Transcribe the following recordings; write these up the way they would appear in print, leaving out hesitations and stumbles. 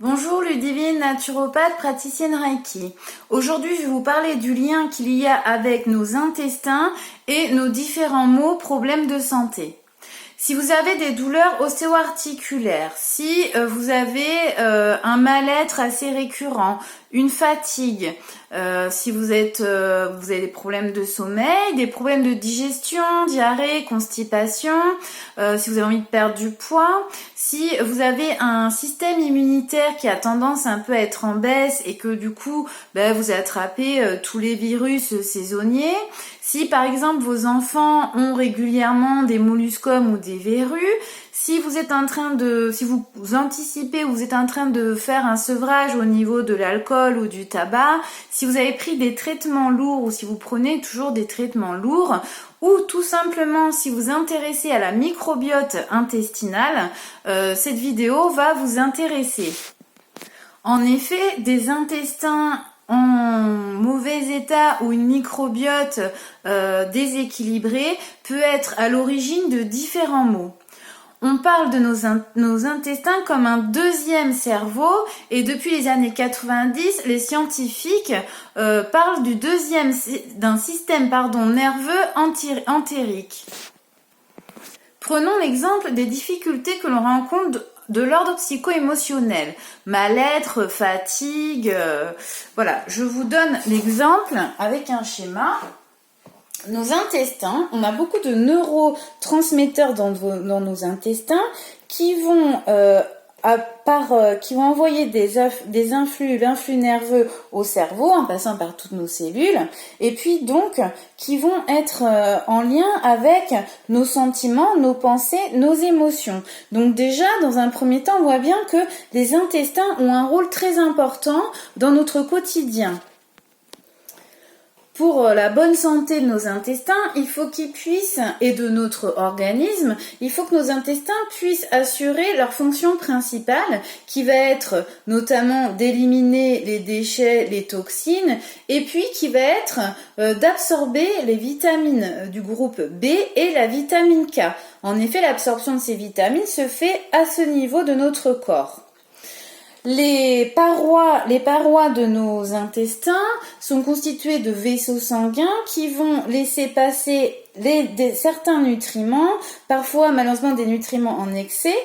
Bonjour Ludivine, naturopathe, praticienne Reiki. Aujourd'hui, je vais vous parler du lien qu'il y a avec nos intestins et nos différents maux, problèmes de santé. Si vous avez des douleurs ostéo-articulaires, si vous avez un mal-être assez récurrent, une fatigue, si vous avez des problèmes de sommeil, des problèmes de digestion, diarrhée, constipation, si vous avez envie de perdre du poids, si vous avez un système immunitaire qui a tendance un peu à être en baisse et que du coup vous attrapez tous les virus saisonniers, si par exemple vos enfants ont régulièrement des molluscomes ou des verrues, si vous anticipez ou vous êtes en train de faire un sevrage au niveau de l'alcool ou du tabac, si vous avez pris des traitements lourds ou si vous prenez toujours des traitements lourds, ou tout simplement si vous intéressez à la microbiote intestinale, cette vidéo va vous intéresser. En effet, des intestins en mauvais état ou une microbiote déséquilibrée peut être à l'origine de différents maux. On parle de nos intestins comme un deuxième cerveau et depuis les années 90, les scientifiques parlent d'un système nerveux entérique. Prenons l'exemple des difficultés que l'on rencontre de l'ordre psycho-émotionnel, mal-être, fatigue, voilà. Je vous donne l'exemple avec un schéma. Nos intestins, on a beaucoup de neurotransmetteurs dans nos intestins qui vont envoyer l'influx nerveux au cerveau en passant par toutes nos cellules et puis donc qui vont être en lien avec nos sentiments, nos pensées, nos émotions. Donc déjà, dans un premier temps, on voit bien que les intestins ont un rôle très important dans notre quotidien. Pour la bonne santé de nos intestins, il faut qu'ils puissent, et de notre organisme, il faut que nos intestins puissent assurer leur fonction principale, qui va être notamment d'éliminer les déchets, les toxines, et puis qui va être d'absorber les vitamines du groupe B et la vitamine K. En effet, l'absorption de ces vitamines se fait à ce niveau de notre corps. Les parois de nos intestins sont constituées de vaisseaux sanguins qui vont laisser passer certains nutriments, parfois malheureusement des nutriments en excès.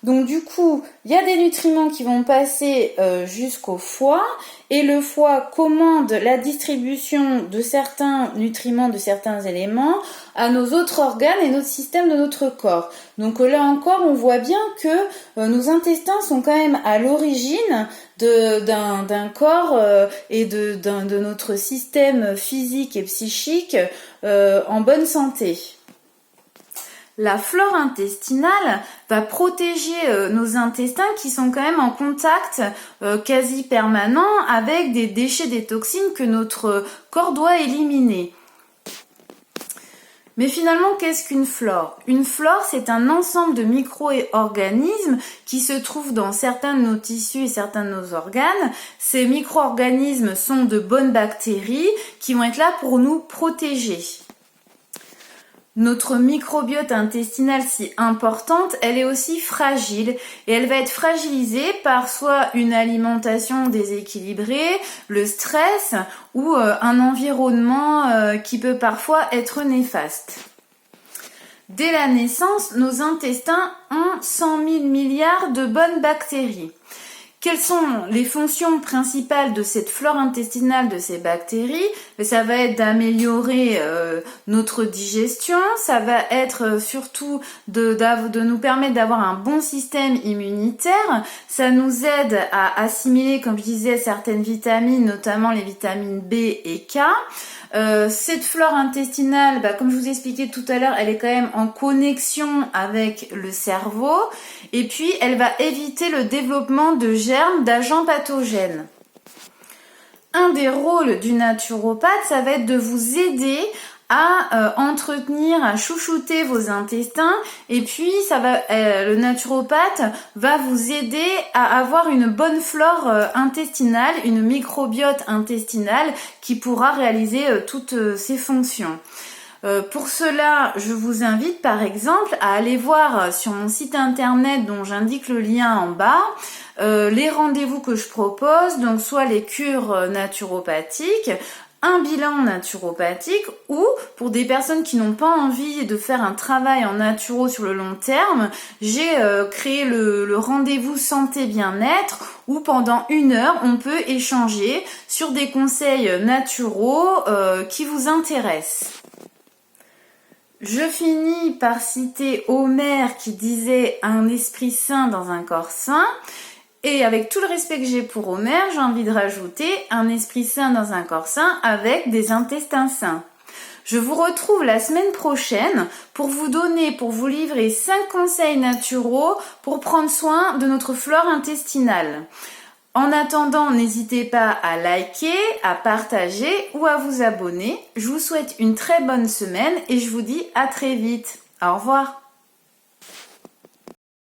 Donc du coup, il y a des nutriments qui vont passer jusqu'au foie et le foie commande la distribution de certains nutriments, de certains éléments à nos autres organes et notre système de notre corps. Donc là encore, on voit bien que nos intestins sont quand même à l'origine d'un corps et de notre système physique et psychique en bonne santé. La flore intestinale va protéger nos intestins qui sont quand même en contact quasi permanent avec des déchets, des toxines que notre corps doit éliminer. Mais finalement, qu'est-ce qu'une flore ? Une flore, c'est un ensemble de micro-organismes qui se trouvent dans certains de nos tissus et certains de nos organes. Ces micro-organismes sont de bonnes bactéries qui vont être là pour nous protéger. Notre microbiote intestinale si importante, elle est aussi fragile et elle va être fragilisée par soit une alimentation déséquilibrée, le stress ou un environnement qui peut parfois être néfaste. Dès la naissance, nos intestins ont 100 000 milliards de bonnes bactéries. Quelles sont les fonctions principales de cette flore intestinale, de ces bactéries ? Ça va être d'améliorer notre digestion, ça va être surtout de nous permettre d'avoir un bon système immunitaire, ça nous aide à assimiler, comme je disais, certaines vitamines, notamment les vitamines B et K. Cette flore intestinale, comme je vous ai expliqué tout à l'heure, elle est quand même en connexion avec le cerveau et puis elle va éviter le développement de germes, d'agents pathogènes. Un des rôles du naturopathe, ça va être de vous aider à entretenir, à chouchouter vos intestins et puis le naturopathe va vous aider à avoir une bonne flore intestinale, une microbiote intestinale qui pourra réaliser toutes ces fonctions. Pour cela, je vous invite par exemple à aller voir sur mon site internet dont j'indique le lien en bas les rendez-vous que je propose, donc soit les cures naturopathiques, un bilan naturopathique ou pour des personnes qui n'ont pas envie de faire un travail en naturo sur le long terme, j'ai créé le rendez-vous santé bien-être où pendant 1 heure on peut échanger sur des conseils naturaux qui vous intéressent. Je finis par citer Homère qui disait un esprit sain dans un corps sain. Et avec tout le respect que j'ai pour Homère, j'ai envie de rajouter un esprit sain dans un corps sain avec des intestins sains. Je vous retrouve la semaine prochaine pour vous livrer 5 conseils naturaux pour prendre soin de notre flore intestinale. En attendant, n'hésitez pas à liker, à partager ou à vous abonner. Je vous souhaite une très bonne semaine et je vous dis à très vite. Au revoir.